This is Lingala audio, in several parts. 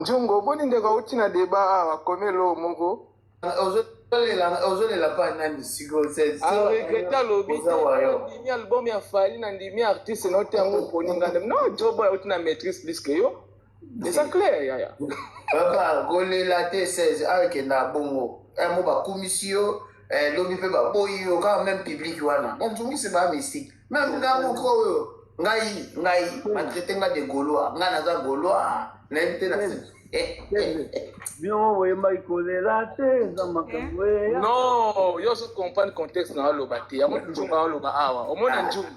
Njungo boni ndeko uti na débat wakomelo moko ozolela pa nani siko regreta lobi ndimi album ya Fally na ndimi artiste note yango poninga no jobo uti na maîtrise plus que yo c'est clair yaya papa kolela te 16 avec na bongo mo ba commission lobi pe ba boyi yo quand même public wana donc tout c'est pas mystique même nga moko ngai matraité nga de gaulois nga na za gaulois na invité na Bien, oui, Michael, non, yo se comprendre contexte na loba te. Amo njunga loba awa. Omo na njunga.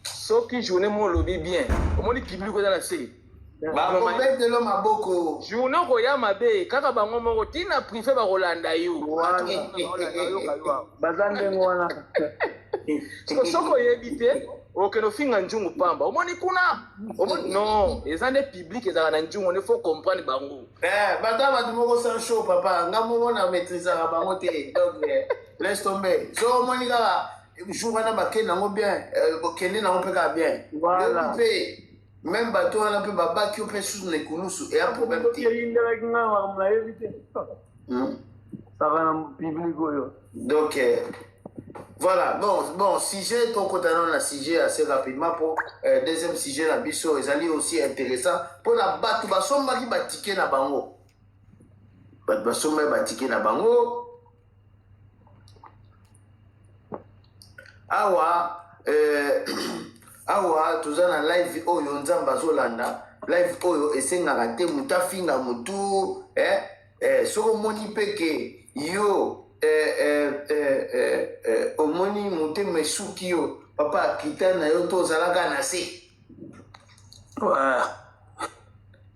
Soki journée mo lobi bien. Omo ni public ko na se. Ba ko bete lo maboko. Journée ko ya mabe, kaka bango moko tina privé ba Rolanda yo. Bazande ngwana. Soko yebite. Ok, no finga njungu pamba. Omoni kuna. Omoni non, ezane public ezaka na njungu, on faut comprendre bango. Bata ba moko sans show papa, nga mo na maîtriser ka bango te. Donc laisse tomber. So omoni ka jour wana ba ken nango bien, kende nango pe ka bien. Voilà. Même bato wana pe ba ba ki pe sous les kulusu et un problème te. Il avec nga wa mla éviter. Ça va dans public yo. Donc voilà, bon, sujet, ton côté dans la sujet assez rapidement pour deuxième sujet, la biso, ils allaient aussi intéressant pour la battre, bah, son mari batiqué na bango. Bah, son mari batiqué na bango. Awa, tout ça dans live, oh, yonzamba zolanda, live, oh, esenga rate, mutafinga mutu, soko moni peke, yo, omoni mote mesuki yo papa kitana yo to zalaka na se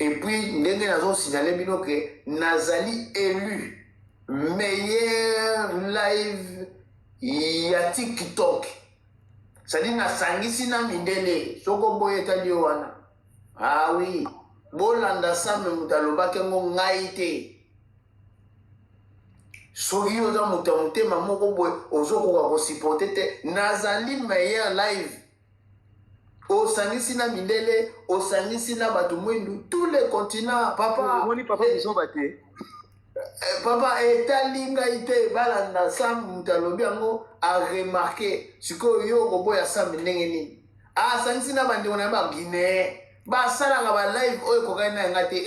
et puis ndenge nazo signaler bino que nazali élu meilleur live ya TikTok sadi nasangisi na mindele soko boye tali wana ah oui bolanda sambe mutalobake ngo ngai te soki oza moto ya motema moko boye ozokoka kosupporte te nazali meilleur live osangisi na mindele osangisi na bato mwindu tous les continents papa omoni papa bisoba te papa etali ngai te balanda sambe moto alobi yango aremarke sikoyo yo koboya sambe ndenge nini asangisi na bandeko na ye baguinee basalaka balive oyo ekokani na yanga te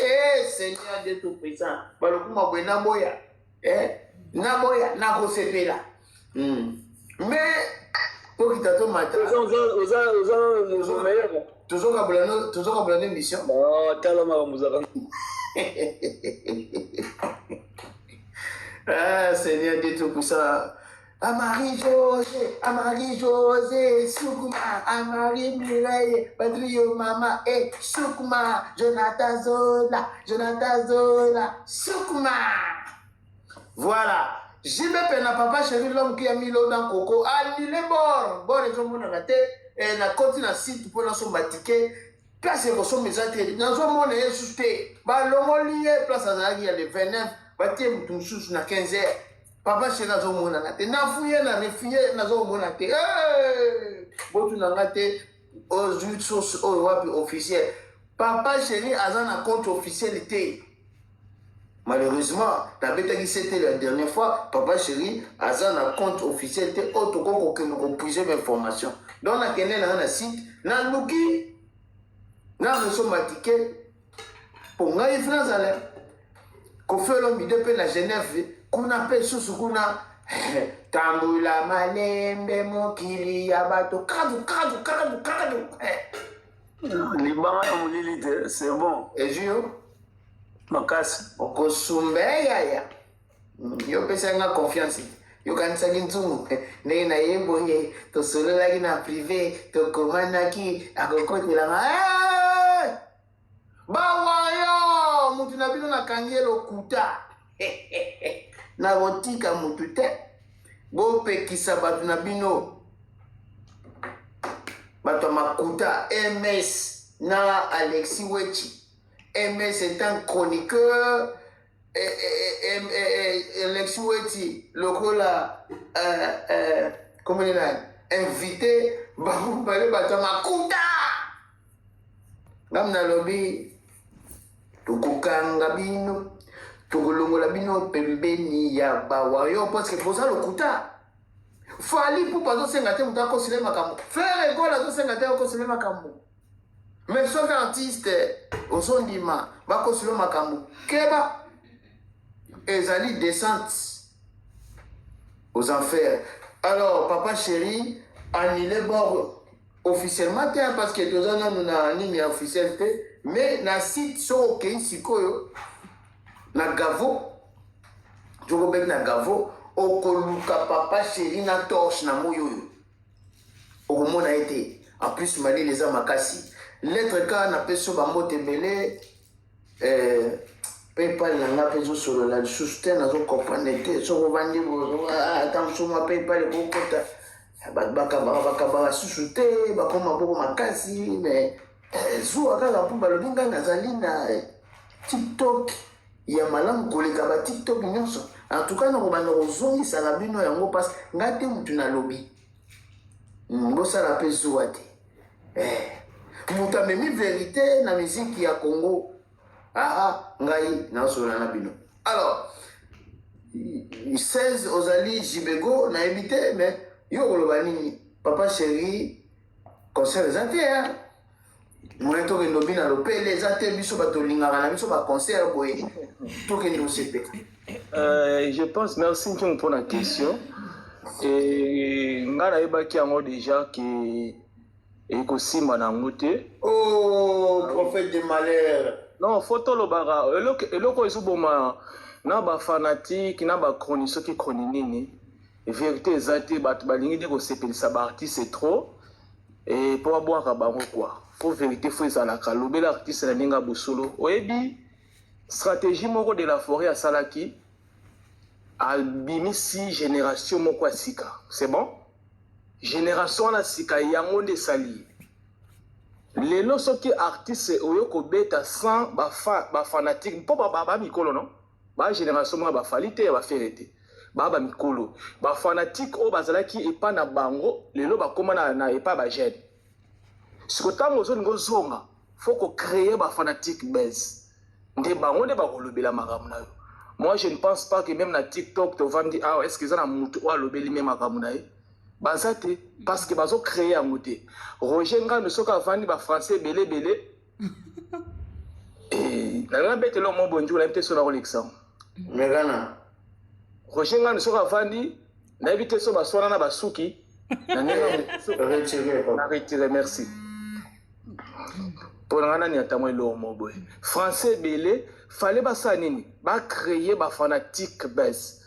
seigneur de tout puissant balokuma boye na boya naboya nakosepela mais pour kita to mata tozoka bulana émission talama muzaka Seigneur de tout puissant Amari José Sukuma Amari Mireille Patrio Mama Sukuma Jonathan Zola Sukuma. Voilà. J'y vais pena papa chéri l'homme qui a mis l'eau dans coco. Annulé bord. Bon, les gens m'ont raté. Et la continue à site pour la somme batiquée. Place et ressources mes ateliers. Dans un monde, il y a susté. Bah, l'homme lié, place à Zagui, il y a les 29. Bâti, tout sous na 15 heures. Papa chéri, dans un monde, na fouillé, na refouillé, dans un monde, bon, tu n'as raté. Aux sources, aux wapi officiels. Papa chéri, a un compte officialité. Malheureusement, c'était la dernière fois, papa chéri, Azan a compte officiel, te auto que nous plusieurs informations. Donc, on a un site, na luki, na reçu ma ticket, pour nga France aller. Qu'on fait l'homme de la Genève, qu'on appelle sous kuna, Tambula malembe mokili ya bato, kadu. Libama ya mulili, c'est bon. Et Jio? Makasi okosumbe yaya yo pesa nga confiance yo kanisa nzungu ndenge na yembo ye to solo lagi na privé to komana ki akokotela bawa mutu na bino na kangelo kuta na botika mutu te bo pekisa batu na bino bato makuta MS na Alexis Wechi. MS est un chroniqueur, Alexis Wechi, le là, comment il a invité, Babou Balé Batama Kouta. Nam na lobby, tokokanga bino tokolongola bino pembeni ya bawayo parce que boza lokuta fali pour bazosenga te moto akosile makambo frère egole azosenga te akosile makambo mais soki artiste ozondima bakosile makambo keba ezali descente aux enfers. Alors papa chéri annulé bord officiellement parce que deux ans nous na nini officiel te mais na site so okei sikoyo na gavo jokobeki na gavo okoluka papa chéri na torche na moyo oyo okomona ete en plus mali les makasi lettre ka na peso bambote ebele paypal nanga mpe ezosolola lisusu te nazokomprendre te soki ovandi ata mosoma paypal ekokota bakabaka susu te bakoma boko makasi mais zuwa kaka mpo balobi ngai nazali na tiktok ya malamu koleka batiktok nyonso en tout cas nakobanda kozongisaka bino yango mpasi ngai te mutu nalobi bosala mpe zuwa te moto amemi verité na miziki ya congo ngai naosolola na bino alors 16 ozali jibego nayebi te mais yo koloba nini papa chéri concert eza te moye tokende obi na lopele eza te biso batolingaka na biso baconcert boye tokende osepela Je pense, merci Ntiong pour la question. Et nga nayebaki yango déjà que ekosimba na ngote. Oh, prophète de malheur. Non, photo lobara eloko ezoboma na ba fanatique na ba chronique soki chronique nini. Vérité ezate bato balingi de kosepelisa ba artiste c'est trop et pour aboaka bango quoi. Faut vérité faut ezalaka lobela artiste na ninga bosolo. Oyebi stratégie moko de la forêt à Salaki albimisi génération moko ya sika. C'est bon? Génération na sika yango nde sali. Lelo soki artiste oyo kobeta sans ba fanatique po ba mikolo non? Ba génération moko ba falite ba ferete. Ba mikolo. Ba fanatique o bazalaki epa na bango lelo ba koma na epa ba jeune. Sikotango zo ngo zonga. Faut ko créer ba fanatique base. Nde bango nde ba kolobela makambo na yo. Moi, je ne pense pas que même na TikTok, tu vas me dire, est-ce que ça a un ou à l'obéli même à Kamunaï? Bazate, parce que bazo créé un moté. Roger Nga ne soit qu'à vendre français belé belé. Et la bête est là, mon bonjour, la bête sur la Rolex. Mais Gana. Roger Nga ne soit qu'à vendre, la bête sur la soirée na basuki. Retiré, merci. Pour l'année, il y a tellement de mon boy. Français belé. Fallait ba sanini ba créer ba fanatique base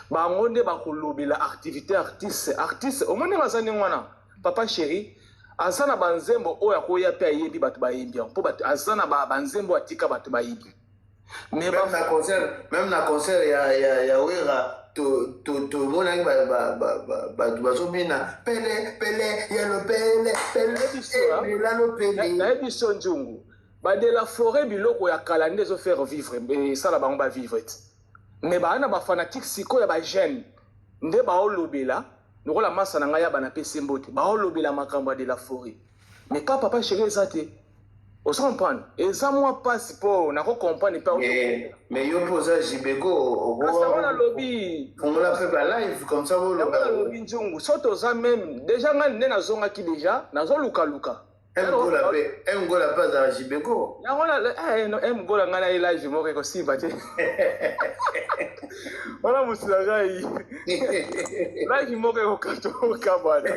ba ngonde ba kolobela activité artiste au monde bazani ngwana papa chéri azana banzembo oya koya pe ayebi bato ba yebi po bato azana ba banzembo atika bato ba yebi mais même na concert ya wera to mona ba bazomina pele ya lo pele la lo pele na ebiso njungu. De la forêt biloko ya kalande zo faire vivre et ça la bango ba vivre mais ba na ba fanatique siko ya ba jeune nde ba olobela noko la massa na ngaya bana pese mbote ba olobela makambo de la forêt mais quand papa chéri ezate on se comprend et ça moi passe pour na ko comprendre pas mais yo posa jibego on a lobby on l'a fait ba live comme ça on l'a lobby njungu soto za même déjà ngane na zonga ki déjà na zo luka Ngola pas à Jibeko. Ngola ngana ila jimoko ko simba te. Wala musulaga yi. La jimoko ko kato kabana.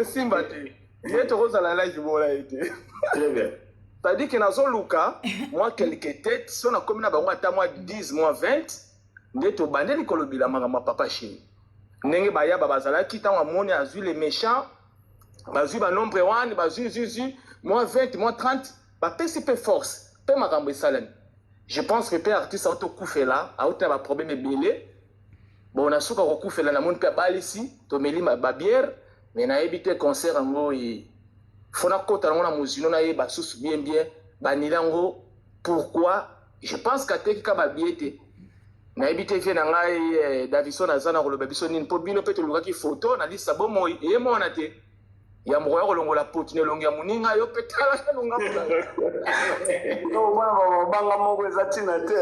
Simba te. Yeto ko sala la jimola ite. Très bien. C'est-à-dire que nazo luka moi quelques têtes so na komina bango ata moi 10 moi 20 ndeto bandeli kolobila mama papa chéri. Nenge baya babazalaki tant amoni azui les méchants bazui ba nombre 1 bazui moi 20 moi 30 ba PCP force pe makambo salem. Je pense que pe artiste auto koufela auto ba problème belé bon na suka ko koufela na monde pe balisi to meli ba bière mais na éviter concert ngo et fona kota na muzino na yeba susu bien ba nilango pourquoi je pense qu'atteki ka ba biete na ebite fe na ngai Davison azana ko loba biso nini po bino pe to lukaki photo na lisa bomo e mona te ya moko ya kolongola potine longi ya moninga yo mpe tala longa banga moko eza ntina te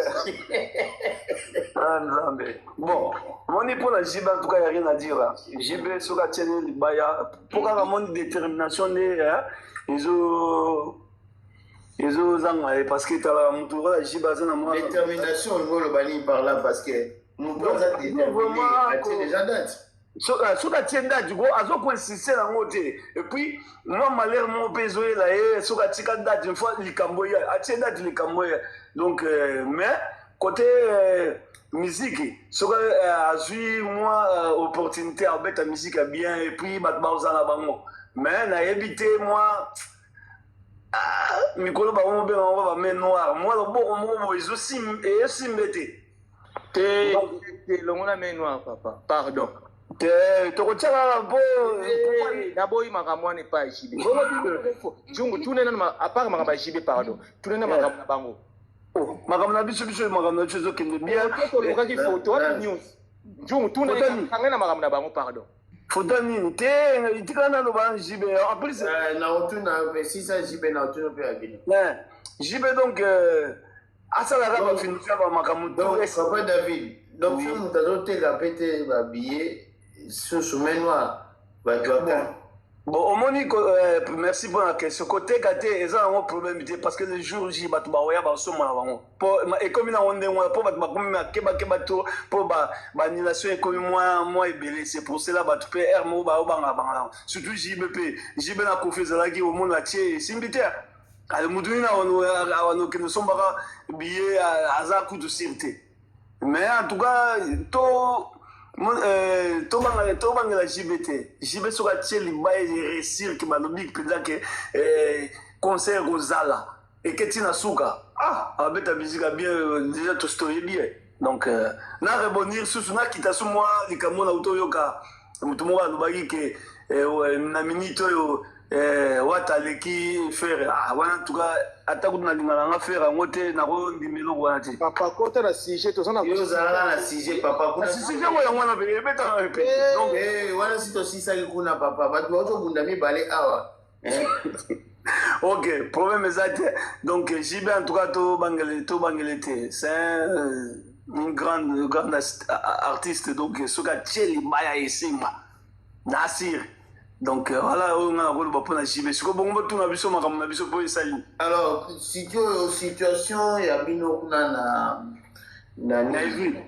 nzambe bon moni mpona jibe en tout cas ya rien à dire jibe soki atieni libaya mpo kaka moni détermination nde ezozanga parce que tala motu oyo jibe aza na mwa détermination olingo oloba nini par là parce que motu aza déterminé atie déjà date soki atie date ko azokoinsiste nango te et puis mwa malheur moko mpe ezoyela ye soki atika date une fois likambo ye atie date likambo ye donc mais côté musique soki azwi mwa opportunité abeta musique ya bien et puis bato bazala bango mais nayebi te mwa mikolo bango mobenga ngo bamain noire mwa loboko moko boye eyosimbe te longo na main noire papa pardon tokotia kaka mpo naboyi makambo wana epai jibe jungu tunena apart makambo ya jibe pardon tunena makambo na bango makambo na biso makambo na biso ezokende bien tolokaki photo wapi news jungu tunena makambo na bango pardon photo nini te itikala naloba jibe en plus na otuna sisa jibe na otuna mpe abino jibe donc asalaka bafinisa bamakambo papa David donc so moto azoteka mpe te babillet sous main noire bato bon omoni merci pour la question koteka te eza nango problème te parce que le jour J bato baoya basomona bango mpo ekomi nango ndenge wana mpo bato bakomi makebakeba to mpo baannulation ekomi mwa ebele c'est pour cela bato mpe aire moko baobangabanga nango surtout jibe mpe jibe na kofi ezalaki omona atie esimbi te mutu nini awanokende osombaka billet aza kutu sire te mais en tout cas tobangela jibe te jibe soki atie libaya eresir ke balobi mpenza ke concert kozala eketi na suka abeta musike bien déjà tostoyebi ye donc na rebondir susu nakita su mwa likambo na uta oyoka motu moko alobaki ke na minute oyo wata aleki fere wana ntuka ata kutu nalingana nga fere yango te nakondima eloko wana te papa kota na sujet tozalaka na sujet papa sujet yango yango wana pe ebetaka pe donc wana si tosisaki kuna papa bato bazobunda mibale awa ok problème eza te donc jibe en tout cas tobangele te c'est une grande artiste donc soki atie libaya esimba na asire donc voilà oyo nga nakoloba mpo na jibe sikoyo bongo batuna biso makambo na biso mpo esali alors situation ya bino kuna na ivry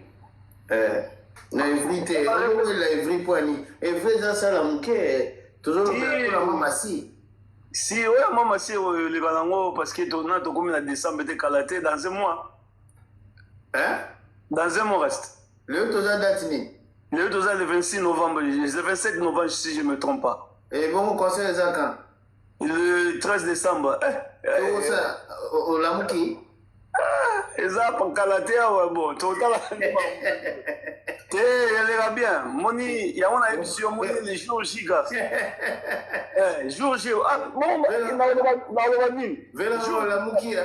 na ivry te okolela ivry mpo ani ivry eza sala moke tozolobela mwa masi si oyo mwa masi oyo eleka nango parce que na tokomi na décembre te kala te dans un mois dans un mois reste leo toza date nini leo toza le 26 novembre le 27 novembre si je me trompe pas et bon concert eza quand le 13 décembre okosa olamuki eza pakala te awa bon totala te eleka bien moni yango na yebi yo moni le jour J ka jour J naloba nini vela olamuki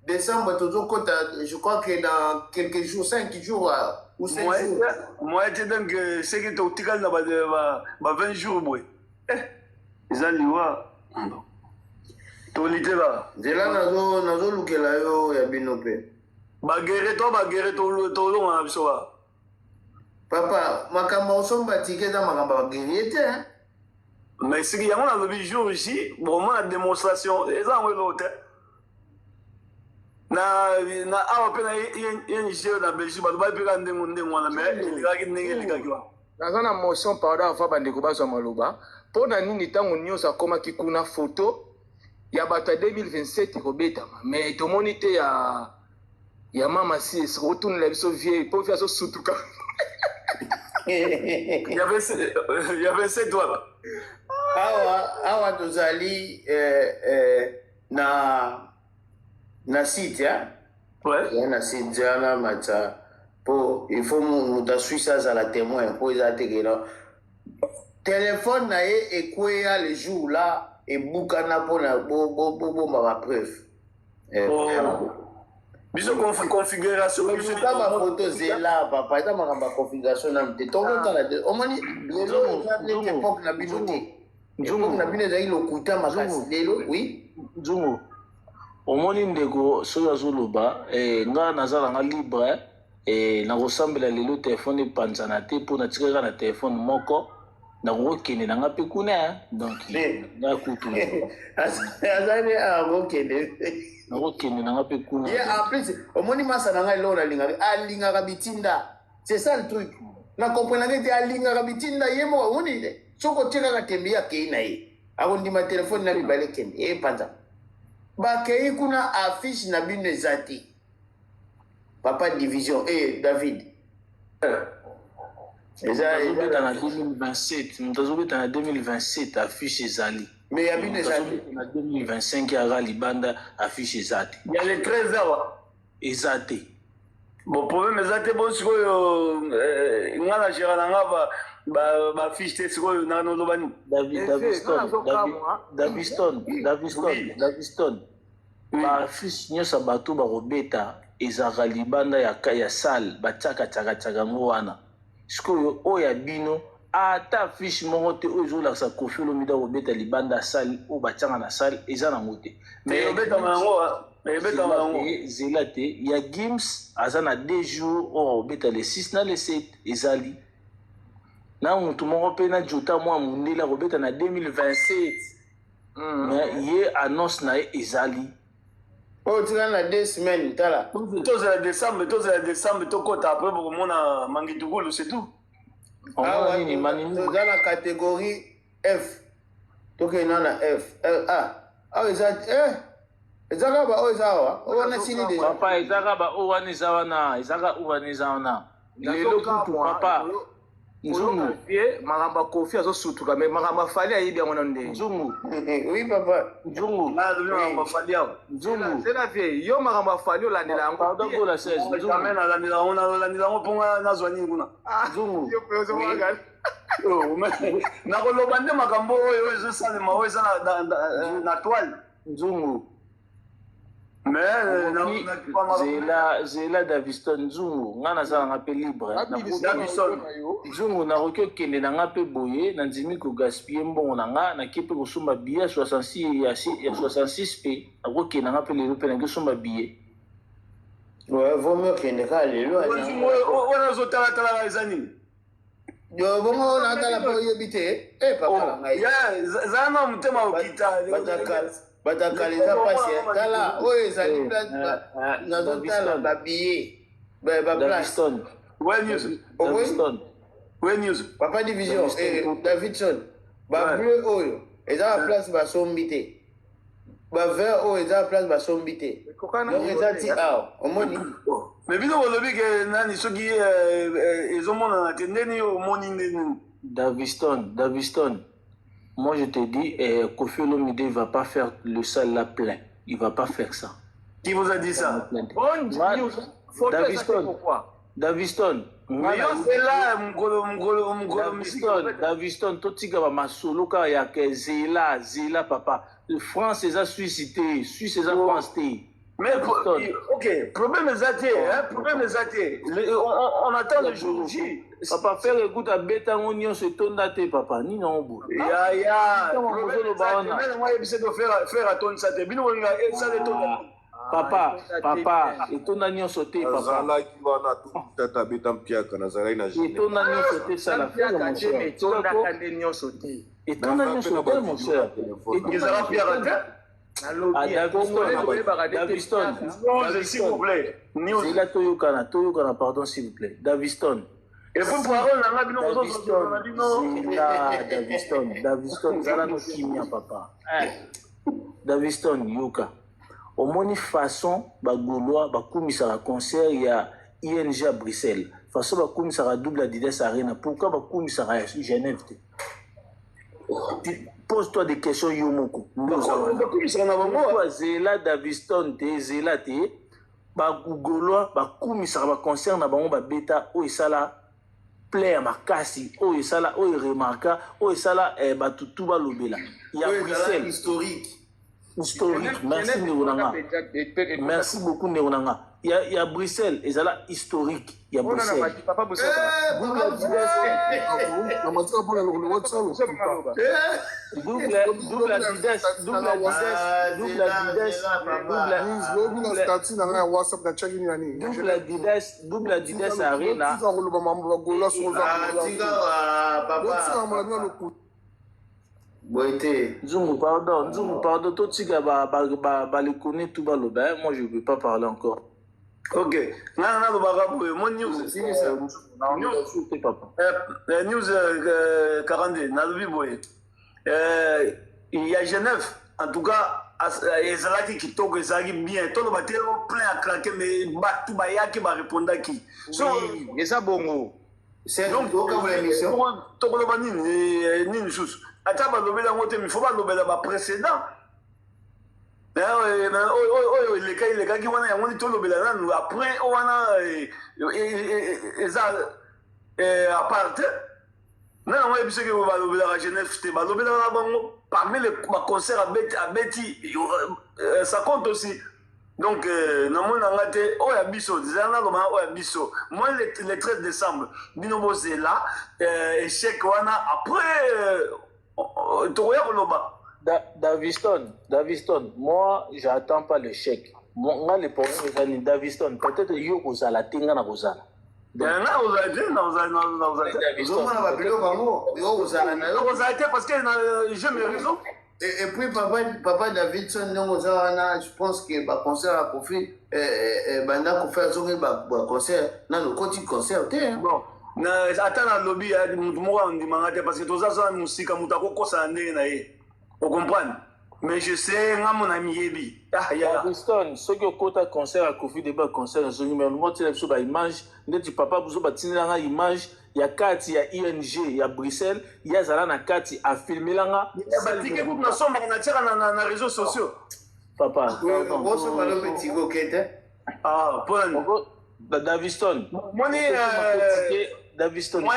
décembre tozokota je crois que dans quelques jours 5 jours ou 5 jours moi te donc seki totikali na ba 20 jours boye eza liwa tolitela nzela nazolukela yo ya bino mpe bagere tolonga na biso ba papa makambo osomba tike eza makambo bagerie te mais siki yango nalobi jour J bomona démonstration eza yango eloo te na awa mpe na ye niger na belgique bato bapeka ndenge wana mais elekaki ndenge elekaki wana naza na motion pardon avant bandeko bazwa maloba mpo na nini ntango nyonso akomaki kuna foto ya bato ya 2027 ekobetama mais tomoni te ya mama si esiko otunela biso vie mpo vie azosutuka ya 27 wana awa tozali na site na site wana matsa mpo il faut moto aswisi azala témoin mpo eza tekela telefone na ye ekweya le jour là ebukana mpona bobomba bapreuve biso configuration bisoka bafoto zela papa eza makambo ya configuration nanu te tokotala te omoni lelo eza neti époque na bino te époque na bino ezalaki lokuta makasi lelo oui nzungu omoni ndeko soki azoloba nga naza nanga libre nakosambela lelo telefone epanzana te mpo natikaka na telefone moko nakokokende nanga mpe kuna donc nga kutu azali akokende nakokende nanga mpe kuna ye en plus omoni masa na ngai lelo alingaka bitinda c'est ça le truc na comprenaka ete alingaka bitinda ye moko omoni soki otie kaka tembe ye akei na ye akondima telefone na mibale kende ye panza bakei kuna affiche na bino eza te papa division David azobeta na 2027 moto azobeta na 2027 affiche ezali mais ya bino eza te na 2025 aka libanda affiche eza te ya le 13 awa eza te bon problème eza te bon sikoyo nga na gera na nga bafiche te sikoyo nanoloba nini daviston baaffiche nyonso bato bakobeta ezalaka libanda ya sale batiaka yango wana sikoyo oyo ya bino ata affiche moko te oyo ezolakisa Koffi Olomide akobeta libanda ya sale oyo batiaka na sale eza nango te zela te ya Gims aza na 2 jours oyo akobeta le 6 na le 7 ezali na motu moko mpe na jota mwa mundele akobeta na 2027 ye annonce na ye ezali oyo tika na 2 semaines tala tozela décembre tokota apres bokomona Mangidugulu c'est tout toza na catégorie F tokenda na F awa ezaka ba oyo eza awa oyo wana sili deja papa ezaka ba oyo wana eza wana ezaka oyo wana eza wana lelo kutu papa nzungu makambo ya Koffi azosutuka me makambo afali ayebi yango na ndenge nzungu oui papa nzungu sena vie yo makambo afali olandela yango pardon pour la 16 nzungu nalandela yango mponga nazwa nini kuna nzungu nakoloba nde makambo oyo ezosalema oyo eza na toile nzungu zela Daviston nzungu nga naza nanga mpe libre nzungu nakoki okende nanga mpe boye nandimi kogaspille mbongo na nga naki mpe kosomba billet ya 66 mpe nakokende nanga mpe lelo mpe naki osomba billet vomi okende kaka lelo wana ozotala eza nini bongo natala mpo oyebi te papa na ngai eza na motema okita batakala eza pasi tala oyo ezali nazotala babillet baplace papa division Davidson bableu oyo eza baplace basombi te bavert oyo eza baplace basombi te donc eza ti awa omoni mais bino bolobi ke nani soki ezomonana te ndeni omoni ndeni Daviston moi, je te dis, Koffi Olomide ne va pas faire le sale là plein. Il ne va pas faire ça. Qui vous a dit ça? Daviston. Daviston, totika ba masolo ka ya ke zela papa. France est à Suisse, Suisse est à France. Mais ok, problème est athée, problème est athée. On attend le jour J. Papa, faire écoute à bêta on se tourne à tes papa, ni non bout. Ya, moi essayer de faire à ton ça te bino ça de ton. Papa, et ton agnon sauté, papa. Zala qui va na tout tata betam piaka na zala ina. Et ton agnon sauté ça la fait mon cher. Et ton agnon sauté. Et ton agnon sauté mon cher. Et tu vas faire Daviston, s'il vous plaît. C'est là Toyokana, pardon s'il vous plaît. Daviston. Et pour parole, Daviston, Zala no kimia papa. Daviston, Yoka. Au moins façon, Bagoulois, Bakoumisa concert, il y a ING à Bruxelles. Façon, Bakoumisa double Adidas Arena. Pourquoi Bakoumisa Genève? Pose-toi des questions, Yomoko. Zela Daviston, Zela te, Bagoulois, Bakoumisa concert, Nabango, Beta, Oisala. Plaire makasi o esala o remarka o esala batutu balobela ya Bruxelles historique historique. Merci Néonanga. Merci beaucoup Néonanga. Il y a Bruxelles, et ça là historique. Il y a Bruxelles. Double Adidas. Arena. Nzungu, pardon, tout ce qui le connaît tout bas le bain, moi je ne peux pas parler encore. Ok. Mon news. News 42, il y a Genève, en tout cas, ezalaki kitoko ezalaki bien. Tout le matin, plein à craquer, mais tout bayaki va répondre à qui. Oui, et ça bongo. C'est donc pour l'émission. Tout le monde ni une chose. Attends, il ne faut pas l'obéir à précédent. Les gars qui vont aller tout l'obéir après, on va à part. Non, on va dire que on va l'obéir à Genève. Parmi les concerts à Betty, ça compte aussi. Donc, moi, le 13 décembre, Binobo c'est là, échec, après, Daviston, moi, j'attends pas le chèque. Moi, le problème, c'est Daviston. Peut-être que yo kozala tinga na kozala. Parce que je me raison. Et puis, papa Davidson, je pense que le concert a profité. Banda qu'on fait un concert, non, le côté concert, bon. Attends dans le lobby, parce que tout ça, c'est musique, vous comprenez? Mais je sais, mon ami Yebi. Daviston, ceux qui ont un concert à Kofi, débat concert, mais moi, tu as une image, tu papa, vous avez une image. Il y a Kati, il y a ING, il y a Bruxelles, il y a Zalana Kati à filmer là. Il y a des gens qui sont dans les réseaux sociaux. Papa, ah, bon. Daviston. Daviston. Moi,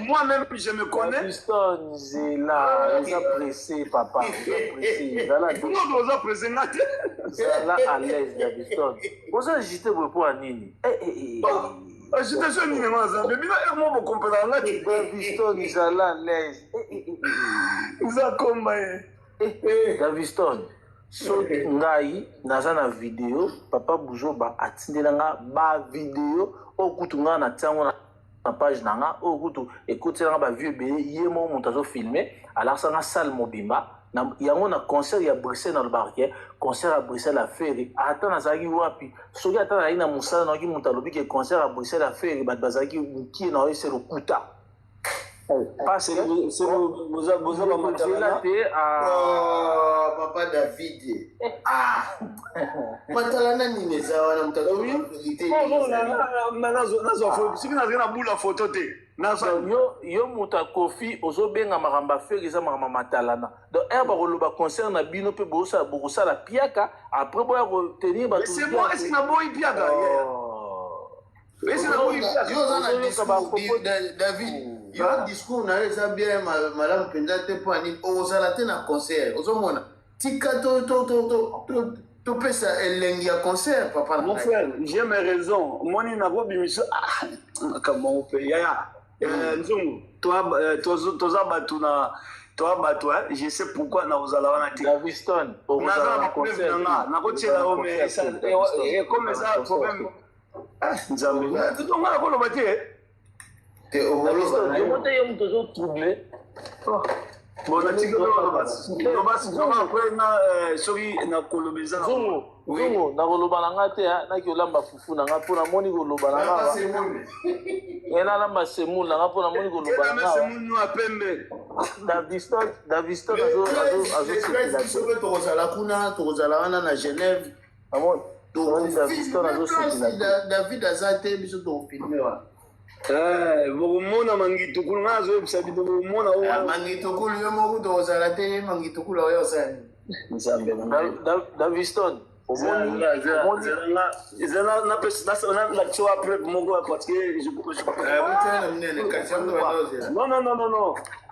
moi-même, je me connais. Daviston, c'est là. Il est pressé, papa. Vous êtes pressé. Là, à l'aise, Daviston. Vous avez agité pour un nini. Je te suis mis dans un bébé. Moi, vous comprenez. Daviston, il est à l'aise. Vous avez combien? Daviston. So ngai naza na vidéo papa Buzo ba atindela ba vidéo okutu nga na tango na page nanga okutu ekotela ba vieux be yemo montazo filmer alors ça na salle mobimba na yango na concert ya Bruxelles na le barquet concert à Bruxelles à Ferry ata nazaki wapi soki ata na ina musala na ki mutalobi ke concert à Bruxelles à Ferry ba bazaki muki na ese lokuta. C'est vous avez papa David. Ah, Matalana ni nezawana mtalo. Yo muta Kofi ozobenga maramba faire eza maramba matalana. Donc ba koloba concert na bino pe bosa la piaka après boya ko tenir ba. C'est moi est-ce que na boy piaka? Mais c'est la boy piaka. Yo za na discours David. Il y a un discours, on a bien madame Pendate pour aller aux alatés dans concert. Aux hommes, tika to pesa elengi ya concert, papa. Mon frère, j'ai mes raisons. Moi, il n'a pas bimisé. Ah, comment on peut? Yaya, toi, je sais pourquoi na aux alatés. Daviston, na concert. Na côté là, mais ça, et comme ça, problème. Ah, nzambe. Tout le monde a quoi le bâtir? Je monte un peu troublé. Bon, la tigre na kolobeza. Zongo, na koloba nanga te na ki olamba fufu nanga pona moni koloba nanga. Ena lamba semul nanga pona moni koloba nanga. Semul no apembe. Daviston azo tozala kuna tozala wana na Genève. Amon. David azate biso to filmer wa. Mona mangitukulu ngazo ebisabito mona o mangitukulu yo moko tozala te mangitukulu oyo sana Daviston Non.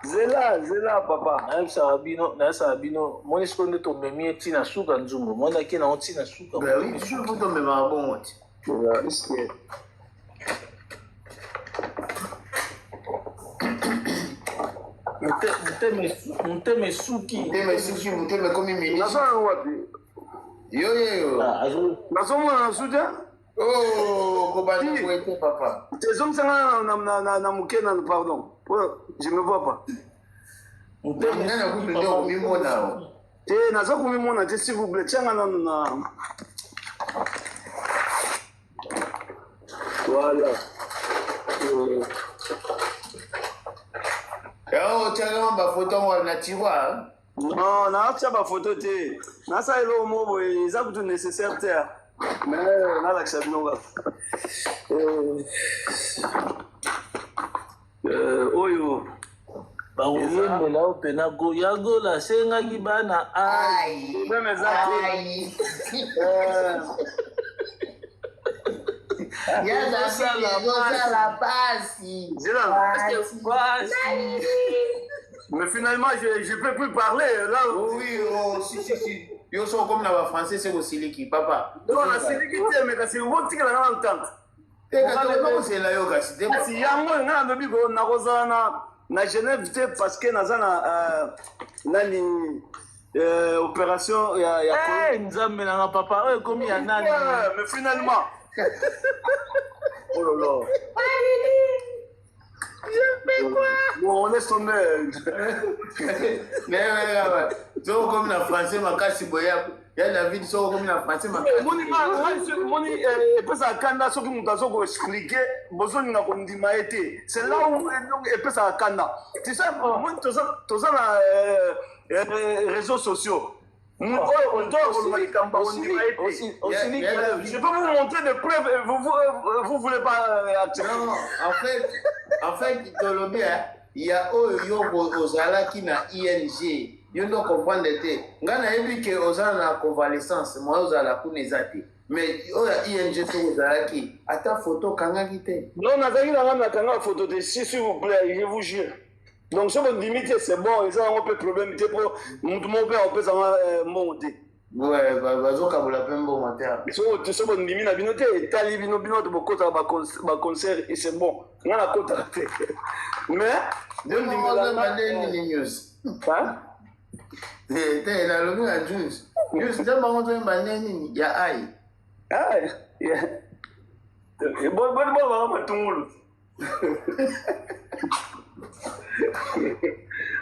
Zela, papa. nayebisaka bino moni sikoyo nde tomemi ye ntina suka nzungu moni ake nango ntina suka tomemaka bongo ti motema esuki motema ekomi minisi nazana wapi yoyeyo nazomona na sudia kobanda koete papa ezomisanga na moke nano pardon je me vois pas nani akutu nde okomimona te naza komimona te s'il vous plaît tianga nano na voilà otiakama bafoto ngo na tiroir non naatia bafoto te nasala eloko moko boye eza kutu nécessaire te mais nalakisa bino kaka oyo bakoyembela o mpena yagola asengaki bana meme eza yazala pasi mais finalement je peux plus parler là si yo so comme na bafrançais c'est kosiliki papa non nasiliki te mais kasi otikala nga na ntante tekatokosela yo kasi te kasi yango nga nalobi nakozala na genève te parce que naza na nani opération ya nzambe nanga papa oyo ekomi ya nani mais finalement oh là là bon, on laisse tomber. So comme na français makasi boya ya David so comme na français makasi. Moni epesa kanda soki mutu azoko expliquer bozoninga kondima ete. C'est là où epesa kanda. Tu sais moni toza na réseaux sociaux. Je peux vous montrer des preuves, vous voulez pas accepter. Non, en fait, il y a Ozala qui na ING. Vous ne comprenez pas. Ngana yebi ke Ozala na convalescence, moi Ozala kunezati. Mais ING to Ozala qui ata photo kanga kite. Non, nazaki na ngana kanga photo de s'il vous plaît, je vous jure. Donc, si on limite, c'est bon, et ça, on peut problème, pour mon père, on peut s'en monter. Ouais, bazo kabula pembo mater. Si on limite la binote, tali bino ba concert, et c'est bon. On a la côte à faire. Mais, de news. Hein? T'es la lobby à news. News, t'es pas rentré en banane, ya aïe. Aïe, et bon,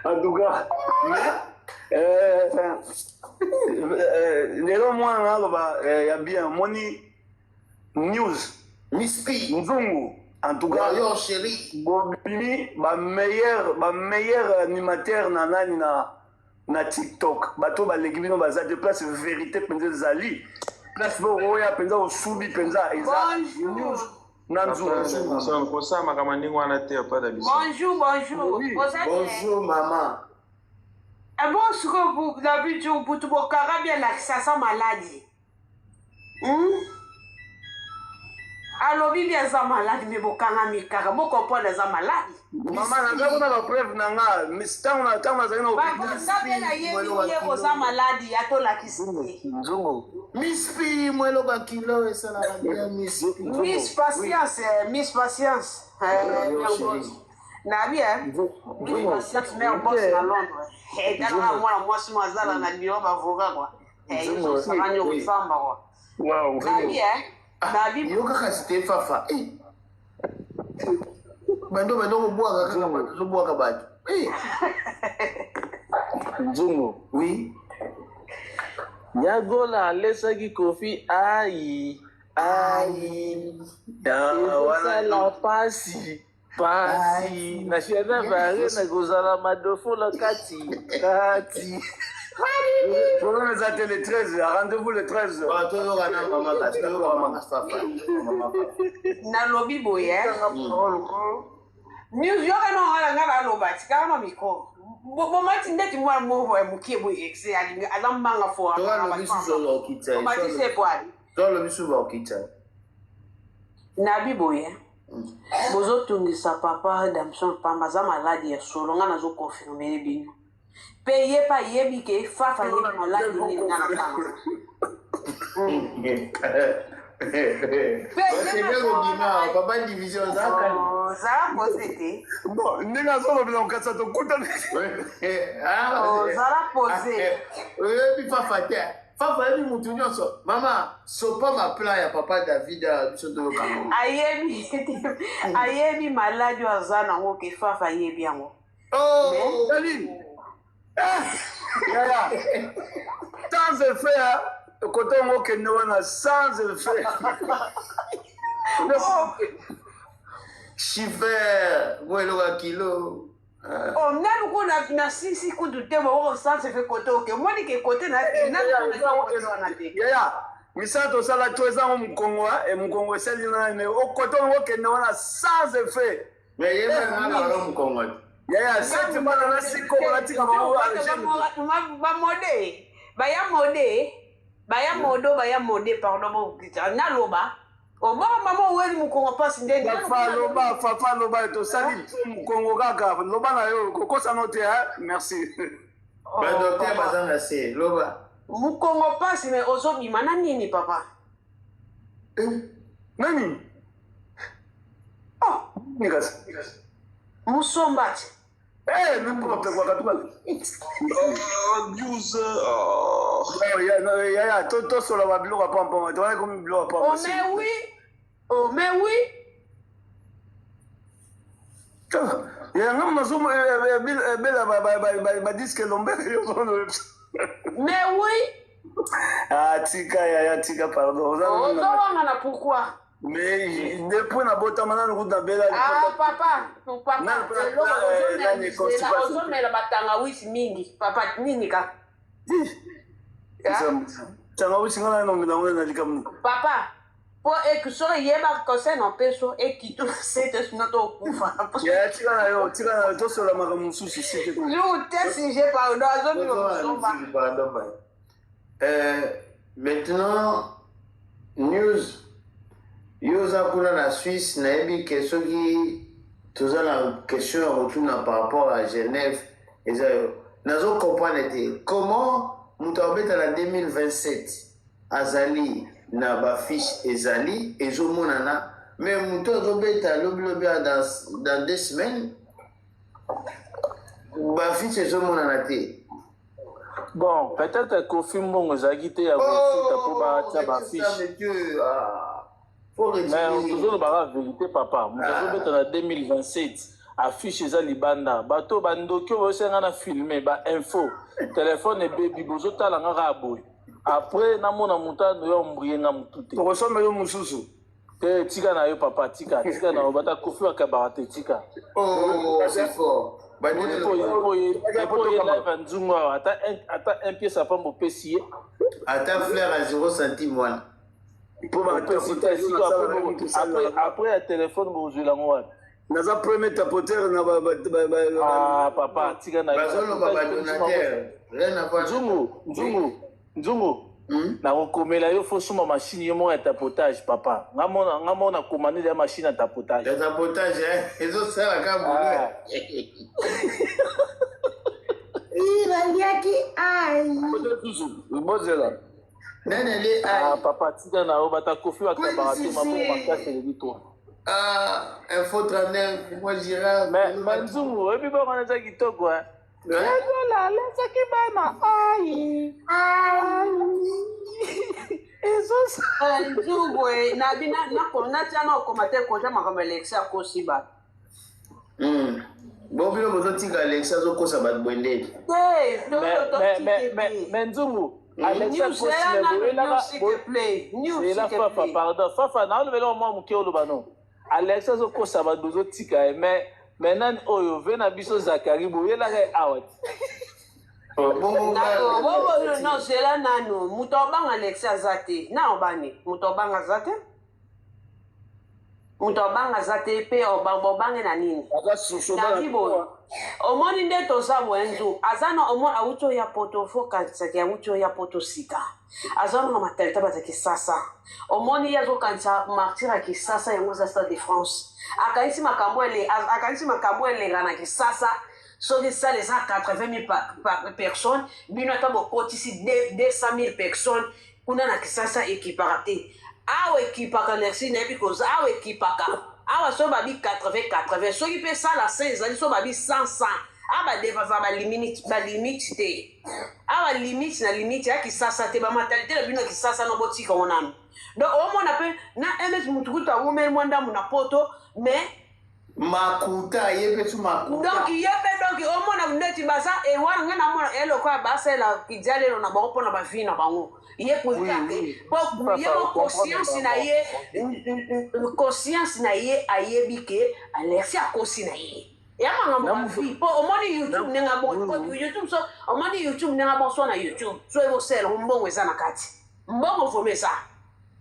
en tout cas, lelo mwana naloba ya bien moni news Miss P nzungu en tout cas yo chéri bobimi ba meilleur animateur na nani na TikTok bato baleki bino baza de place vérité penza zali place boya penza osubi penza eza news. Bonjour maman. Bon, ce que vous avez dit, vous avez bien l'accès à maladie. Alors, il y a des maladies, mais vous comprenez les maladies. Maman, on a la preuve, mais si on a Miss P, moi, le kilo et ça la Miss Patience, Miss Patience. Na bien, Miss Patience, mais on bosse à Londres. Et dans moi, je suis à la bureau d'avocat, quoi. Et ils sont venus au Samba, quoi. Waouh, na bien, yo kaka c'était fafa. Bando kobwaka kaka bato zobwaka bato. Nzungu. Oui. Yagola alesaki Kofi ayi ezosala pasi na shana bare na kozala madofola kati Problème est le 13, rendez-vous le 13. Na lobi boye. News yo kana ngala ngala loba tikana mikro. bomati ndeti mwana movo ya mukie boye exe azambanga fo Toi, le bisu solo okita. bomati se poali Toi, le bisu okita. nabi boye bozotungisa papa Damson Pamba aza maladi ya solo nga nazokonfirmele bino mpe ye mpe ayebi ke fafa yebi maladi nini nga na tanga Papa division zaka. ozala pose te Bon, ndenge azolobela okatisa tokutana. ozala pose Oyebi Fafa te. Fafa yebi mutu nyonso. Mama, sopa ma plan ya papa David biso toyoka. ayebi maladi oyo aza nango ke fafa ayebi yango Oh, Dali. Yaya. Sans effet, côté on que nous on a sans effet. chifer, mwelo kilo. naluku na sisi kudu te moko sanse fe kote oke omoni ke kote na te Yaya. Misala tosala to eza mukongo esali nane okoto okende wana sans effet. Mais yeba ngala ro mukongo. Yaya seti mana na siko natika baya mode pardon bokita naloba omaka mama oweli mukongo mpasi ndenge Fafa loba tosali mukongo kaka loba na yo kokosano te merci. Ba docteur bazanga se loba. mukongo mpasi me ozobima na nini papa Nani? Nikas. musomba ti N'importe quoi, ya to solo ba biloko pampa to ko mi biloko pampa oh mais oui ya ngam na zoom bela ba disque lombe mais oui tika ya tika pardon ozowanga na pourquoi mais depuis na botama na nguda bela papa ozomela batangawisi mingi papa nini ka tangawisi ngana no milango na likamu papa po ekusoro yeba kose no peso ekitu sete sinoto kufa ya tika na yo to solo makamu sushi site ko yo tesi je pardon azomela Pardon. Maintenant news yoza kuna na Suisse nayebi ke soki toza na question ya retourna par rapport à Genève eza yo nazo comprendre te comment moto abetala 2027 azali na bafiche ezali ezomonana mais moto azobeta lobilobi dans 2 semaines bafiche ezomonana te. Bon, peut-être Kofi Mbongo ezalaki te ya kofuta mpo batia bafiche mais tozoloba baka vérité papa moto azobeta na 2027 affiche eza libanda bato bandoki oyo bosenga na filme bainfo telefone ebebi bozotala nga kaka boye après namona moto ano yo ombriyenga motu te okosomba yo mosusu te tika na yo papa tika na yo bata Kofi bakabaka te tika c'est fort. epo ye live nzungu awa ata un pièce apamba opesi ye ata fleur à 0 centime wana après ya telefone bozwela ngo wapi naza premier tapoteur na papa tika na nzungu nakokomela yo fo suma machine yo moko ya tapotage papa nga moko nakomandeli ya machine ya tapotage ezosalaka boulot baliaki bozela naneli papa tika na yo bata Kofi bakabaka te maboko makasi elebi to info 39 moi j'irai mais nzungu oyebi bongo na eza kitoko ezolala ezaki bana ai nzungu natia na okoma te koja makambo eleksi akosi bato bobilo bozotika Alexa azokosa bato bwendeli mais nzungu fafa naolobela mwa moke oloba no Alexa azokosa bato bozotika ye mais nani oyo ve na biso Zakari boyelaka awa non zela nano moto obanga Alex aza te na obani moto obanga aza te moto obanga aza te mpe obange na nini omoni nde toza wenzu azana omoni auto ya poto fo kanisa ya auto ya poto sika azana na matalita baza kisasa omoni yazo kanisa martyr kisasa yango za Stade de France akanisi makambo elenga na kisasa soki ça les 80 000 personnes bino ata bokotisi 200 000 personnes kuna na kisasa ekipaka te awa ekipaka merci nayebi koza awa ekipaka awa so babi 80 soki mpe sala 100 ezali so babi 100 awa badevasa balimite te awa limite na limite ya kisasa te bamatalité na bino ya kisasa no botika ngo nanu donc omona mpe na ms mutukutu awumeli mwa ndambu na poto mais makuta yepe tu makuta donc yepe donc omona ndeti baza ewana nga namona eloko ya basala kijalelo na bango mpona bavi na bango ye kutate po ye conscience na ye ayebi ke alersi akosi na ye yamanga mwavi po omoni YouTube nenga bon YouTube so omoni YouTube nenga bon so na YouTube so ebo sela mbongo eza na kati mbongo vomesa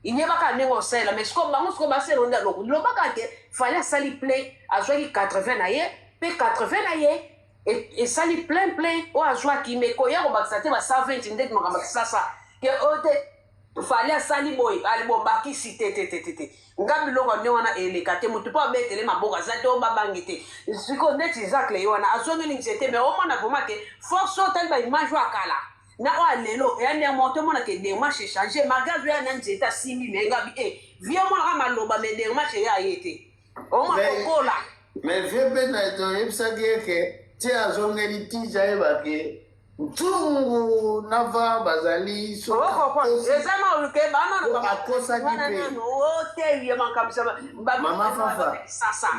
inyebaka nengo sela mais sko bango sko basela onda loko lobaka ke fallait sali plein azwaki 80 na ye pe 80 na ye et sali plein o azwa kimeko ya ko bakisa te ba 120 ndeti makamba kisasa ke ote fallait sali boy alibo baki cité ngabi loko ne wana eleka te mutu pa betele maboka za te obabangi te siko ndeti Jacques wana azongi ni cité mais au moins na vraiment que force total ba image wa kala na o lelo ya ne monte mona ke de marché changer magazo ya na nzeta 6000 mais ngabi viens moi ka maloba mais de marché ya yete o ma kokola mais vieux ben na to yebsa ke ti azongeli tija ebake Tungu nava bazali so ezama uluke bana na akosa kipe ote yema kabisa mama fafa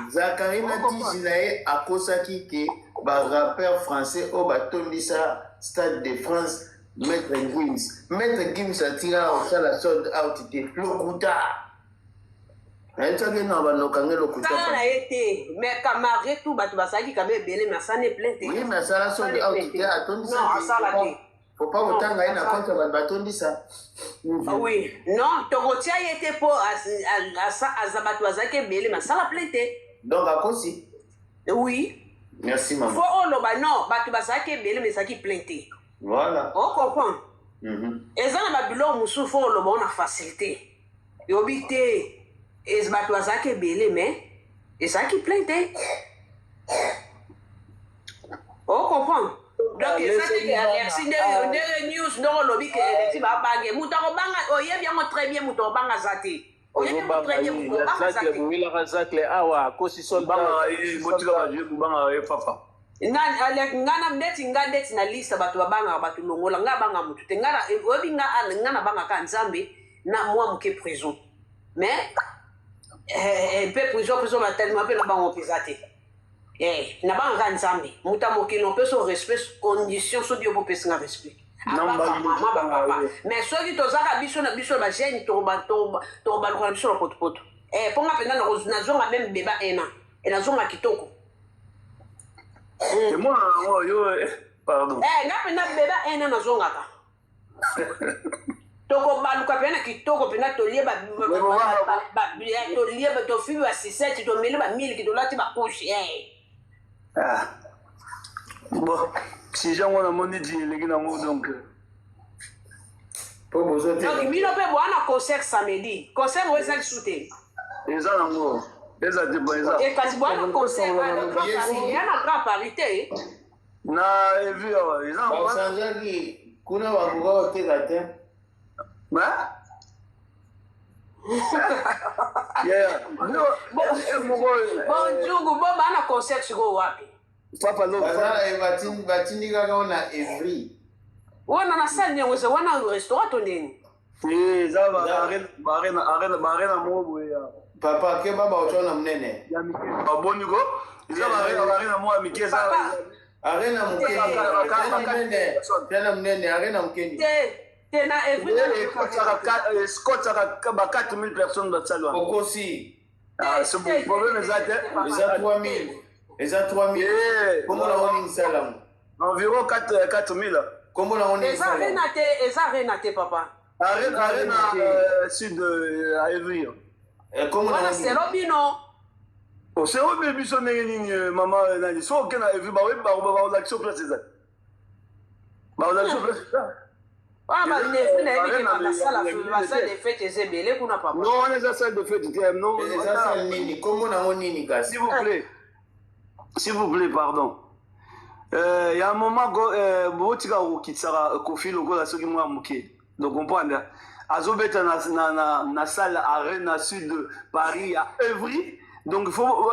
Zakarina Tijinae akosa kike ba rappeur français o batondisa Stade de France Maître Gims atira au sala sold out te lokuta Aïtake na banokange lokuta na été mais camarade tout batu basaki kabe belé mais ça n'est plein oui mais ça la sold out te atondisa non ça la te faut pas autant ina contre ba batondisa oui non tokotia yete po azabatu azaki belé mais ça la plein te donc akosi oui merci maman faut oloba non batu basaki belé mais ça qui plein te voilà on comprend ezana babilo musu faut oloba on a facilité yobite es batu azaki belé mais ezaki plein te on comprend donc ça c'est merci de news non lobby que les ba bange muta ko banga oyebi yango très bien muta ko banga zati oyebi ko très bien muta banga zati wila razakle awa kosi sol banga botika ba jeu banga papa ngana ndeti na lista batu babanga batu longola nga banga mutu te ngana oyebi ngana banga ka nzambe na moi muke prison mais pe prison ba tellement pe na bango pesate na banga nzambe muta mokili on peut son respect condition so dio popesa respect mama papa mais soki tozaka biso na biso ba jeune to ba lokona biso na potopoto ponga penda na zonga même beba ena na zonga kitoko et moi yo pardon nga penda beba ena na zonga ka toko baluka pena kitoko pena tolie tolie tofibi ba 67 to mele ba 1000 kitolati ba couche bon si jango na moni di legi na mo donc pour besoin de donc mino pe bwana concert samedi concert wo ezali soute eza nango eza de bon eza et kasi bwana concert ya na grand parité na evi eza ba sanjaki kuna bakuka oteka te yeah bonjour bo bana concert siko wapi papa lo batindika kaona every wana na salle nyengo se wana restaurant ndeni za arena mo ya papa ke baba otona mnene ya mike baboni ko za arena mo ya mike za arena mnene arena mkeni tena every Scott ba 4000 personnes dans salon okosi c'est bon problème eza 3000 eza 3000 comment la warning salam environ 4000 comment la warning salam eza arena te papa arena sud à Evry comment la c'est Robino c'est où bébé son maman nani so que na vu ba l'action place ça ba l'action place ça ah bah ne na yebi ke ba sala de fête ezebele kuna papa non on est à salle de fête non ça ça nini comment na nini gars s'il vous plaît pardon il y a un moment botika okitsaka kofi lokola soki mwa muke donc comprendre azobeta na salle arena sud de Paris à Evry donc il faut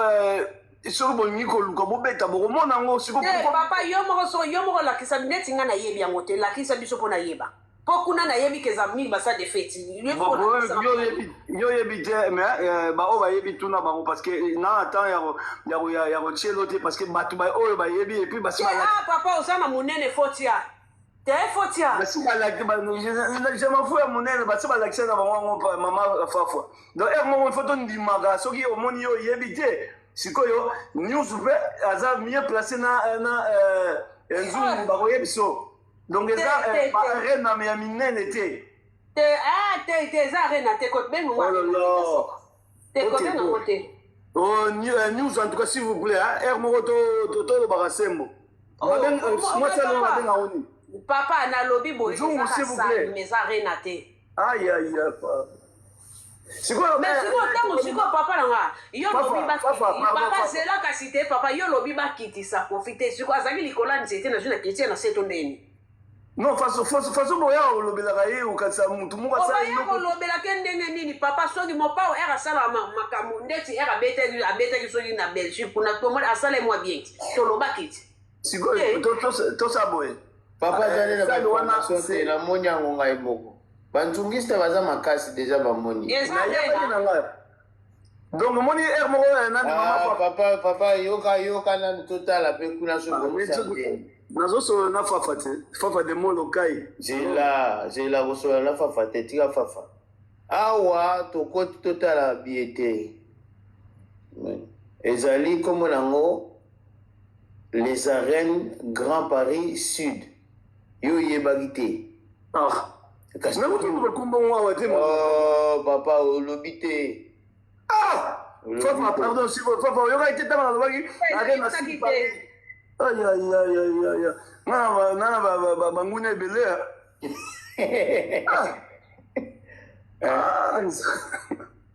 soki bolingi koluka bobeta bokomona yango siko papa yo moko lakisa neti nga nayebi yango te lakisa biso mpo nayeba mpo kuna nayebi keza mingi basa de fete yo yebi te mais baoyo bayebi tuna bango parce que na atan ya kotielo te parce que bato oyo bayebi epuis papa oza na monene fotia te fotia je m'en ya monene basi balakisa na bango yango mama fafwa donc moko ifo tondimaka soki omoni yo oyebi te sikoyo news mpe aza mieux placé na nzungu bakoyebi so donc eza arena ya minene te te eza arena te kobengo te news en tout cas s'il vous plaît moko tolobaka sembo mwasalo babenga oni papa nalobi boye eza arena te sikoyo papa nanga yo lobi papa zela kasi te papa yo lobi bakitisa profite siko azali likolo ya nzete na zwi na kristian na seto ndeni non façon boya olobelaka ye okatisa mutu moko oya kolobelaka ndenge nini papa soki mopao ere asala makambo ndeti ere abetaki soki na belgique kuna tomoni asala mwa bien tolobaki ti sikoyo tosa boye papa azali na bainformation te namoni yango ngai moko banzungiste baza makasi deja bamoni donc moni ere moko nani papa yoka nani totala mpe kuna soki nazosola na fafa te fafa de molokai zela kosola na fafa te tika fafa awa tokoti totala bie te ezali kombo nango les arènes Grand Paris Sud yo yebaki te papa olobi te fafa pardon fafa oyokai te tama nalobaki arène na Sud Paris nana banguna ebele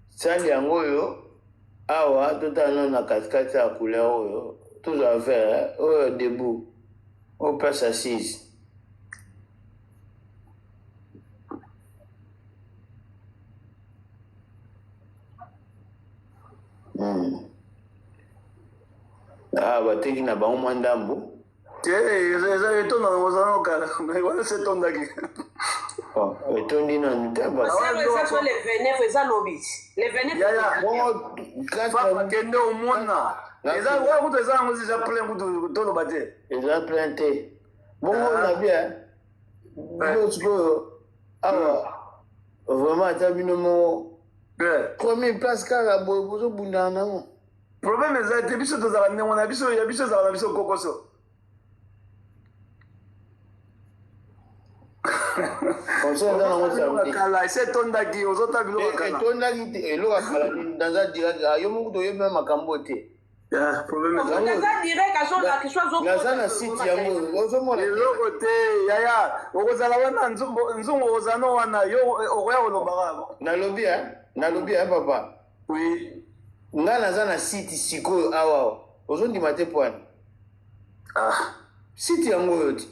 sali yango oyo awa totala na katikati ya couleur oyo tozwa vert oyo debout oyo place assise bateki na bango mwa ndambo te eza etondaka ozala okala wana se etondaki etondi nani te eza lobi kende omona eza kutu eza yango eza plein kutu toloba te eza plein te bongo na bia bino sikoyo awa vraiment ata bino moko premier place kaka boye bozobundana nango problème eza te biso tozala ndenge na biso ya biso ezala na biso kokoso kala ese etondaki ozota biloko kala etondaki te eloko akala naza direct yo moko toyebi me makambo te naza na site yango ozomona eloko te yaya okozala wana nzungu okozala no wana yo okoya kolobaka nalobi papa nga naza na site sikoyo awa ozondima te pwani site yango oyo ti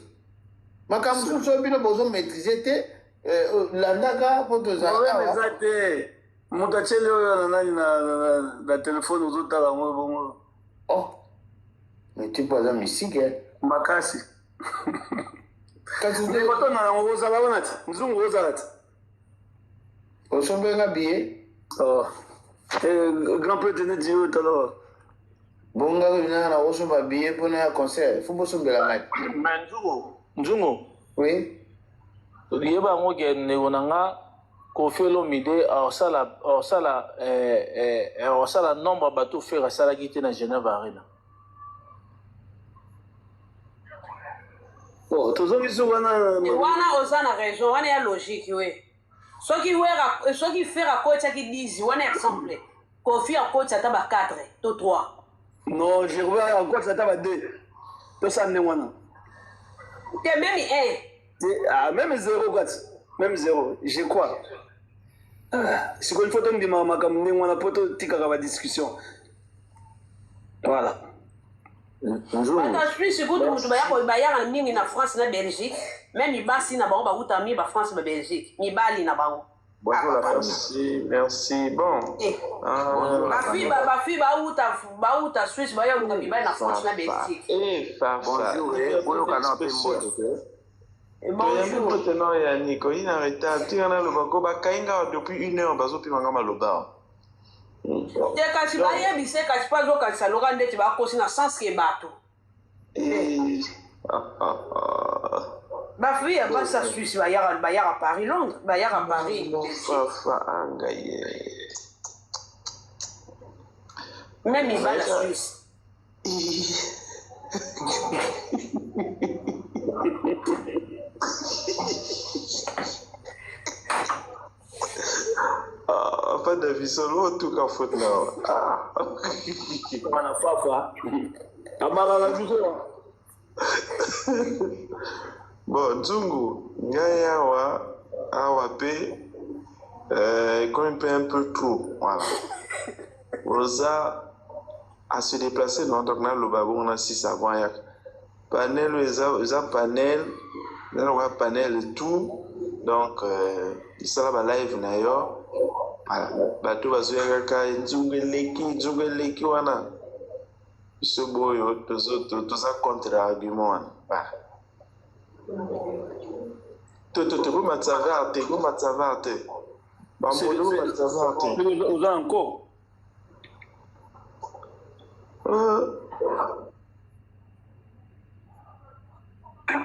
makambo mosusu bino bozomaîtrise te landaka mpo tozala eza te moto atieli oyo na nani na telefone ozotala yango bongo mais tipo aza misike makasi kasi kotona yango ozala wana ti nzungu ozala ti osombenga biye grand prêtre neti oyo tala bonga binanga na osomba biye mpona ya concert fo bosombela ngai nzungu oui yeba yango ke ndeko na nga Koffi Olomide aosala nombre ya bato fere asalaki te na Genève Arena. Tozo biso wana oza na raison wana ya logique we soki fere akotiaki 10 wana exemple Kofi en coach ça t'a 4 to 3. Non, je revois encore ça t'a 2. To ça ne wana. T'es même 1. Ah, même 0 quoi. Même 0. Je crois. C'est une photo de ma comme ne wana poto tika ka discussion. Voilà. Attends, je suis good mutu baya mingi na France na Belgique. Même ibasi na bango ba utami ba France ba Belgique. Ni bali na bango. Bonjour la famille. Merci. Bon. Ba fille ba uta Suisse ba ya utami ba na France na Belgique. Bonjour. Bonjour, canard, Bonjour. Maintenant, il y a Nico. Il a arrêté. Il a le bago. Depuis 1 heure, bazo pi manga maloba. Te kasi ba ye bise kasi pa zo kasi saloga ndeti ba kosi na sens ke bato. Ba fille ba sa Suisse ba ya à Paris Londres, ba ya à Paris. Fafa angaye. Même il va la Suisse. Pas de solo tout qu'à faute là. Voilà, Fafa. Amara la joue. Bon, Nzungu, Ngaya awa pe, quand un peu trop, voilà. Rosa a se déplacer dans le babou, on a 6 avant, panel, ils ont panel, panel et tout, donc, il sera live d'ailleurs. Voilà, bateau va se faire Nzungu wana. Ce boyo, tout ça contre-argument. Voilà. Vous m'attavate. Bamboulou m'attavate. Vous encore.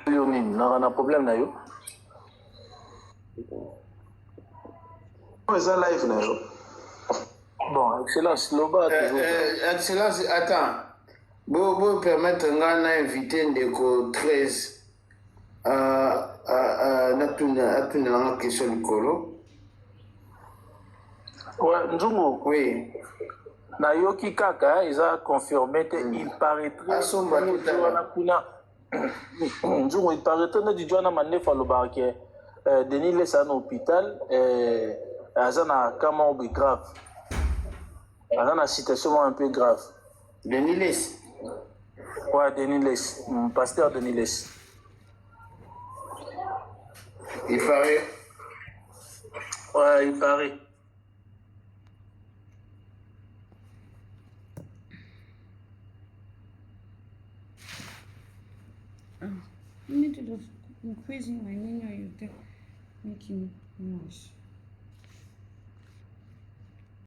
Léonine, on a un problème là. C'est un live là. Bon, Excellence, Loba. Excellence, attends. Vous permettre de inviter Ndeko 13 à la question du colo. Ouais, Nzungu. Oui. Nayoki Kaka, ils ont confirmé qu'il paraîtrait. Nzungu, il paraîtrait que Djouana Manef à l'Obarke. Denis laisse à l'hôpital. Azana Kamon grave. Azana situation un peu grave. Denis laisse. Ouais, Denis laisse. Pasteur Denis laisse. Il paraît. Ouais, il paraît. You need to do increasing my name, you making noise.